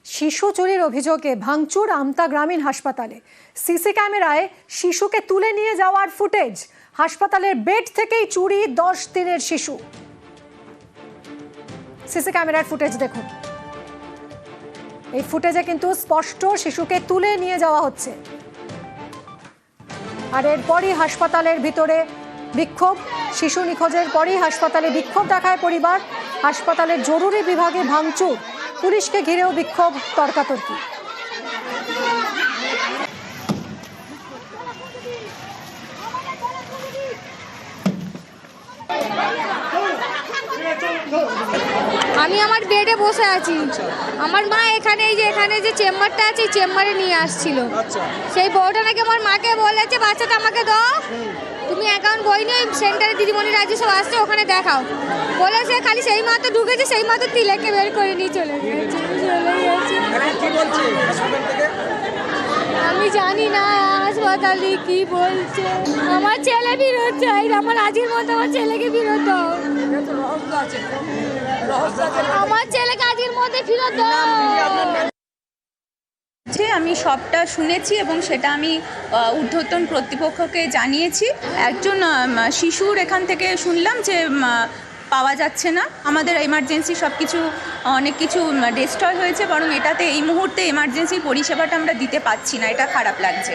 শিশু চুরির অভিযোগে ভাঙচুর আমতা গ্রামীণ হাসপাতালে। সিসি ক্যামেরায় শিশুকে তুলে নিয়ে যাওয়ার ফুটেজ। হাসপাতালের বেড থেকেই চুরি 10 দিনের শিশু। সিসি ক্যামেরার ফুটেজ দেখুন। এই ফুটেজে কিন্তু স্পষ্ট শিশুকে তুলে নিয়ে যাওয়া হচ্ছে। আর এরপরই হাসপাতালের ভিতরে বিক্ষোভ। শিশু নিখোঁজের পরই হাসপাতালে বিক্ষোভ দেখায় পরিবার। হাসপাতালের জরুরি বিভাগে ভাঙচুর, পুলিশকে ঘিরেও বিক্ষোভ, তর্কাতর্কি। আমি আমার বেডে বসে আছি, আমার মা এখানে যে চেম্বারটা আছে চেম্বারে নিয়ে আসছিল। সেই বউটা নাকি আমার মাকে বলেছে বাচ্চাটা আমাকে দাও, তুমি অ্যাকাউন্ট বই নিয়ে সেন্টারে দিদিমণি রাজি সব আসছে ওখানে দেখাও বলে, সে খালি সেই মাত্র ঢুকেছে, সেই মাত্র তিলেকে বের করে নিয়ে চলে গেছে। আমি জানি না হাসপাতালে কি বলছে। আমার ছেলে ফিরত চাই, আমার আজকের মতো আমার ছেলেকে ফিরত দাও, আমার ছেলেকে আজকের মধ্যে ফিরত দাও। আমি সবটা শুনেছি এবং সেটা আমি ঊর্ধ্বতন কর্তৃপক্ষকে জানিয়েছি। একজন শিশুর এখান থেকে শুনলাম যে পাওয়া যাচ্ছে না। আমাদের এমার্জেন্সি সব কিছু অনেক কিছু ডিস্ট্রয় হয়েছে, বরং এটাতে এই মুহূর্তে এমার্জেন্সি পরিষেবাটা আমরা দিতে পারছি না, এটা খারাপ লাগছে।